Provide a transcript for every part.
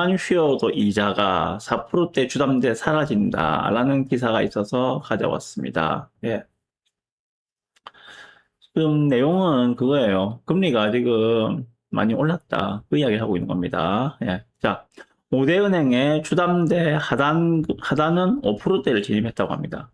잠깐만 쉬어도 이자가 4%대 주담대 사라진다라는 기사가 있어서 가져왔습니다. 예. 지금 내용은 그거예요. 금리가 지금 많이 올랐다. 그 이야기를 하고 있는 겁니다. 예. 자, 5대 은행의 주담대 하단은 5%대를 진입했다고 합니다.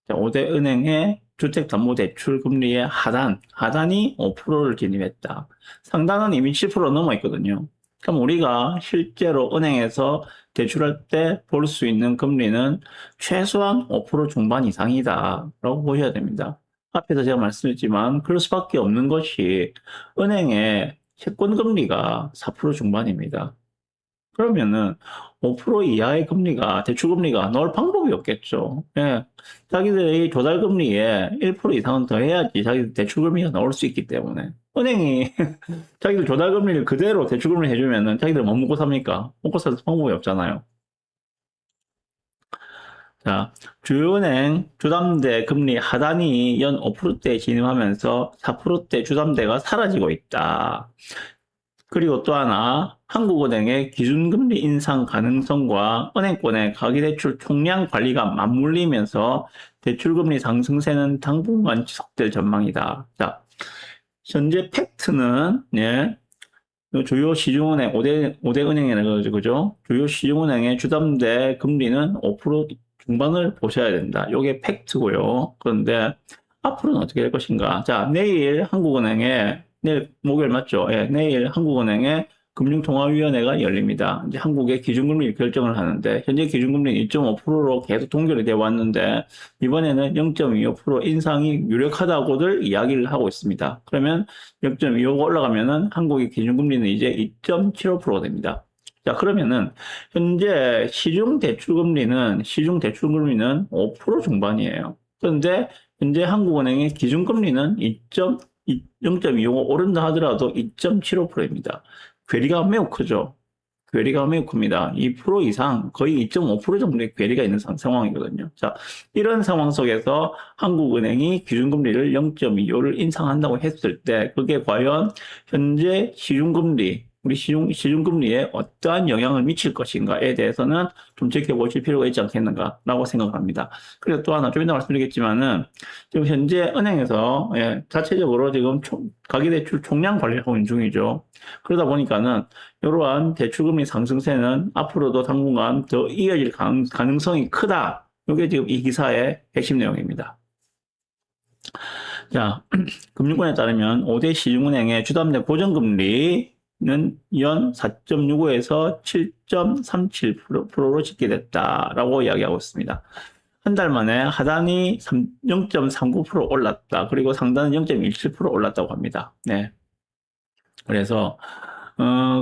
자, 5대 은행의 주택담보대출 금리의 하단이 5%를 진입했다. 상단은 이미 7% 넘어 있거든요. 그럼 우리가 실제로 은행에서 대출할 때 볼 수 있는 금리는 최소한 5% 중반 이상이다 라고 보셔야 됩니다. 앞에서 제가 말씀드렸지만 그럴 수밖에 없는 것이 은행의 채권 금리가 4% 중반입니다. 그러면은 5% 이하의 금리가 대출 금리가 나올 방법이 없겠죠. 예. 자기들이 조달 금리에 1% 이상은 더 해야지 자기들 대출 금리가 나올 수 있기 때문에 은행이 자기들 조달 금리를 그대로 대출 금리 해주면은 자기들 뭐 먹고 삽니까? 먹고 살 방법이 없잖아요. 자, 주요은행 주담대 금리 하단이 연 5%대에 진입하면서 4%대 주담대가 사라지고 있다. 그리고 또 하나, 한국은행의 기준금리 인상 가능성과 은행권의 가계대출 총량 관리가 맞물리면서 대출금리 상승세는 당분간 지속될 전망이다. 자, 현재 팩트는, 예, 주요 시중은행, 5대 은행이라는 거죠. 주요 시중은행의 주담대 금리는 5% 중반을 보셔야 된다. 이게 팩트고요. 그런데 앞으로는 어떻게 될 것인가? 자, 내일 목요일 맞죠? 예, 내일 한국은행의 금융통화위원회가 열립니다. 이제 한국의 기준금리 결정을 하는데, 현재 기준금리 2.5%로 계속 동결이 되어 왔는데, 이번에는 0.25% 인상이 유력하다고들 이야기를 하고 있습니다. 그러면 0.25가 올라가면은 한국의 기준금리는 이제 2.75%가 됩니다. 자, 그러면은, 현재 시중 대출금리는 5% 중반이에요. 그런데 현재 한국은행의 기준금리는 0.25가 오른다 하더라도 2.75%입니다. 괴리가 매우 크죠. 괴리가 매우 큽니다. 2% 이상, 거의 2.5% 정도의 괴리가 있는 상황이거든요. 자, 이런 상황 속에서 한국은행이 기준금리를 0.25를 인상한다고 했을 때, 그게 과연 현재 우리 시중금리에 어떠한 영향을 미칠 것인가에 대해서는 좀 지켜보실 필요가 있지 않겠는가라고 생각합니다. 그리고 또 하나, 좀 이따 말씀드리겠지만은, 지금 현재 은행에서, 예, 자체적으로 지금 가계대출 총량 관리를 하고 있는 중이죠. 그러다 보니까는, 이러한 대출금리 상승세는 앞으로도 당분간 더 이어질 가능성이 크다. 이게 지금 이 기사의 핵심 내용입니다. 자, 금융권에 따르면 5대 시중은행의 주담대 고정금리는 연 4.65에서 7.37%로 집계됐다라고 이야기하고 있습니다. 한 달 만에 하단이 0.39% 올랐다. 그리고 상단은 0.17% 올랐다고 합니다. 네. 그래서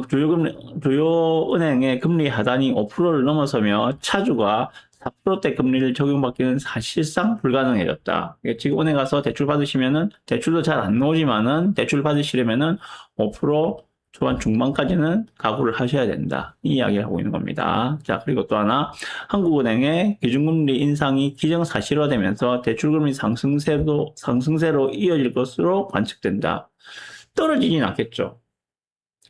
주요 은행의 금리 하단이 5%를 넘어서며 차주가 4%대 금리를 적용받기는 사실상 불가능해졌다. 지금 은행 가서 대출 받으시면은 대출도 잘 안 나오지만은 대출 받으시려면은 5% 초반 중반까지는 각오를 하셔야 된다. 이 이야기를 하고 있는 겁니다. 자, 그리고 또 하나, 한국은행의 기준금리 인상이 기정사실화되면서 대출금리 상승세로 이어질 것으로 관측된다. 떨어지진 않겠죠.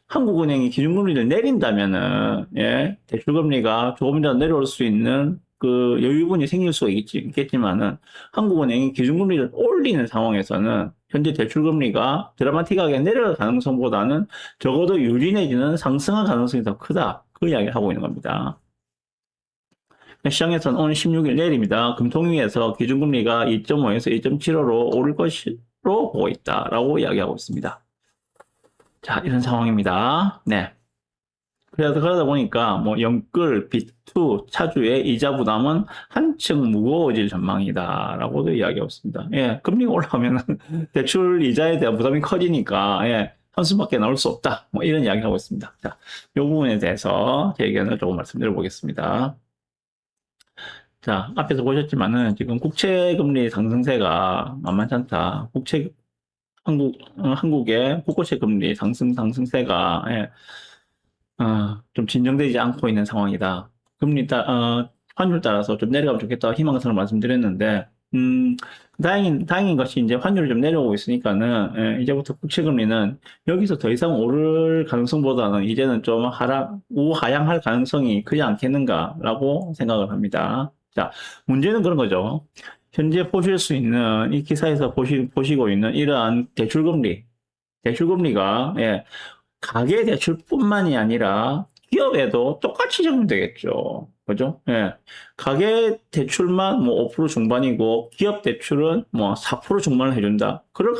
한국은행이 기준금리를 내린다면은, 예, 대출금리가 조금이라도 내려올 수 있는 그 여유분이 생길 수가 있겠지만은, 한국은행이 기준금리를 올리는 상황에서는 현재 대출금리가 드라마틱하게 내려갈 가능성보다는 적어도 유지 내지는 상승할 가능성이 더 크다. 그 이야기를 하고 있는 겁니다. 시장에서는 오늘 16일 내일입니다. 금통위에서 기준금리가 2.5에서 2.75로 오를 것으로 보고 있다라고 이야기하고 있습니다. 자, 이런 상황입니다. 네. 그래서 그러다 보니까 뭐 영끌, 빚투, 차주의 이자 부담은 한층 무거워질 전망이다라고도 이야기하고 있습니다. 예, 금리가 올라가면 대출 이자에 대한 부담이 커지니까 예, 한숨밖에 나올 수 없다. 뭐 이런 이야기를 하고 있습니다. 자, 이 부분에 대해서 제 의견을 조금 말씀드려 보겠습니다. 자, 앞에서 보셨지만은 지금 국채금리 상승세가 만만치 않다. 한국의 국고채 금리 상승세가 예, 좀 진정되지 않고 있는 상황이다. 환율 따라서 좀 내려가면 좋겠다 희망사항을 말씀드렸는데, 다행인 것이 이제 환율이 좀 내려오고 있으니까는, 예, 이제부터 국채금리는 여기서 더 이상 오를 가능성보다는 이제는 좀 우하향할 가능성이 크지 않겠는가라고 생각을 합니다. 자, 문제는 그런 거죠. 현재 보실 수 있는, 이 기사에서 보시고 있는 이러한 대출금리가, 예, 가계 대출뿐만이 아니라 기업에도 똑같이 적용되겠죠. 그죠? 예. 가계 대출만 뭐 5% 중반이고 기업 대출은 뭐 4% 중반을 해준다. 그럴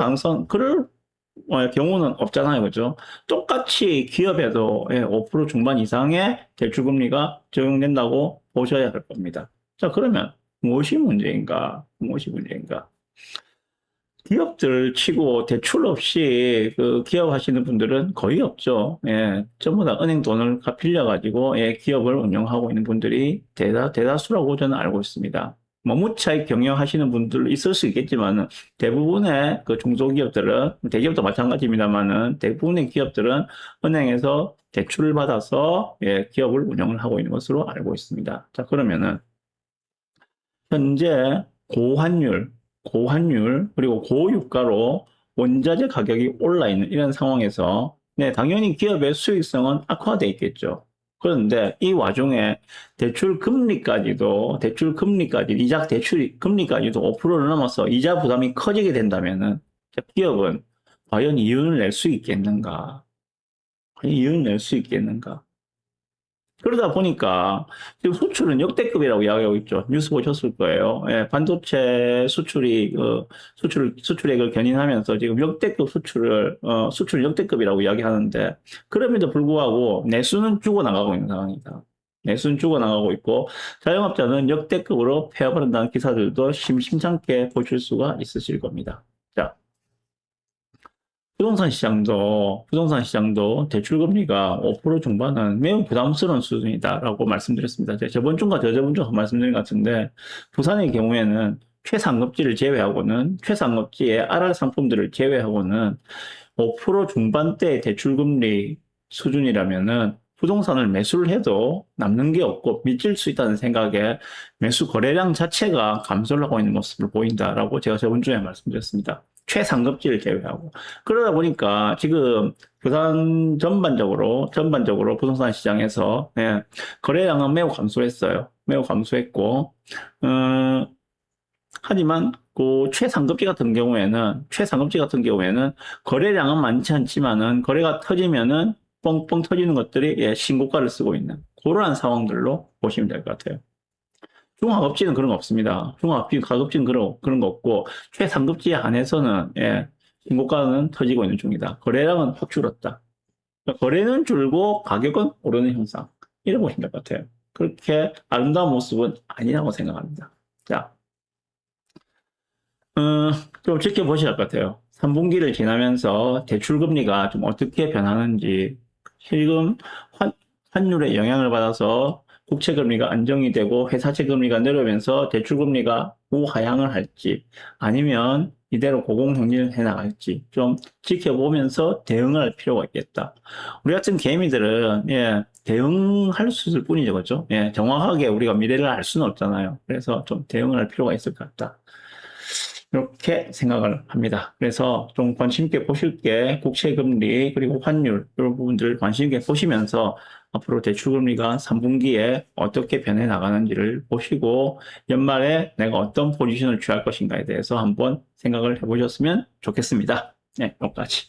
경우는 없잖아요. 그죠? 똑같이 기업에도 예, 5% 중반 이상의 대출 금리가 적용된다고 보셔야 할 겁니다. 자, 그러면 무엇이 문제인가? 기업들 치고 대출 없이 그 기업 하시는 분들은 거의 없죠. 예, 전부 다 은행 돈을 빌려가지고 예, 기업을 운영하고 있는 분들이 대다수라고 저는 알고 있습니다. 뭐 무차익 경영하시는 분들 있을 수 있겠지만은 대부분의 그 중소기업들은 대기업도 마찬가지입니다만은 대부분의 기업들은 은행에서 대출을 받아서 예, 기업을 운영을 하고 있는 것으로 알고 있습니다. 자, 그러면은 현재 고환율, 그리고 고유가로 원자재 가격이 올라 있는 이런 상황에서, 네, 당연히 기업의 수익성은 악화돼 있겠죠. 그런데 이 와중에 이자 대출 금리까지도 5%를 넘어서 이자 부담이 커지게 된다면은, 기업은 과연 이윤을 낼 수 있겠는가? 그러다 보니까 지금 수출은 역대급이라고 이야기하고 있죠. 뉴스 보셨을 거예요. 예, 반도체 수출액을 견인하면서 지금 수출 역대급이라고 이야기하는데, 그럼에도 불구하고 내수는 죽어나가고 있는 상황이다. 내수는 죽어나가고 있고, 자영업자는 역대급으로 폐업을 한다는 기사들도 심심찮게 보실 수가 있으실 겁니다. 자, 부동산 시장도 대출 금리가 5% 중반은 매우 부담스러운 수준이다라고 말씀드렸습니다. 제가 저번 주인가 저저번 주 말씀드린 것 같은데, 부산의 경우에는 최상급지의 RR 상품들을 제외하고는 5% 중반대 대출 금리 수준이라면은 부동산을 매수를 해도 남는 게 없고 미칠 수 있다는 생각에 매수 거래량 자체가 감소를 하고 있는 모습을 보인다라고 제가 저번 주에 말씀드렸습니다. 최상급지를 제외하고. 그러다 보니까 지금 부산 전반적으로 부동산 시장에서 예, 거래량은 매우 감소했어요. 매우 감소했고, 하지만 그 최상급지 같은 경우에는 거래량은 많지 않지만은 거래가 터지면은 뻥뻥 터지는 것들이 예, 신고가를 쓰고 있는 그러한 상황들로 보시면 될 것 같아요. 중하급지는 그런 거 없습니다. 가급지는 그런 거 없고, 최상급지에 한해서는, 예, 신고가는 터지고 있는 중이다. 거래량은 확 줄었다. 거래는 줄고 가격은 오르는 현상. 이렇게 보시면 될 것 같아요. 그렇게 아름다운 모습은 아니라고 생각합니다. 자, 좀 지켜보셔야 할 것 같아요. 3분기를 지나면서 대출금리가 좀 어떻게 변하는지, 지금 환율의 영향을 받아서 국채금리가 안정이 되고 회사채 금리가 내려오면서 대출금리가 우하향을 할지 아니면 이대로 고공행진해 나갈지 좀 지켜보면서 대응을 할 필요가 있겠다. 우리 같은 개미들은 예, 대응할 수 있을 뿐이죠, 그렇죠? 예, 정확하게 우리가 미래를 알 수는 없잖아요. 그래서 좀 대응을 할 필요가 있을 것 같다. 이렇게 생각을 합니다. 그래서 좀 관심 있게 보실 게 국채금리 그리고 환율 이런 부분들을 관심 있게 보시면서 앞으로 대출금리가 3분기에 어떻게 변해 나가는지를 보시고 연말에 내가 어떤 포지션을 취할 것인가에 대해서 한번 생각을 해보셨으면 좋겠습니다. 네, 여기까지.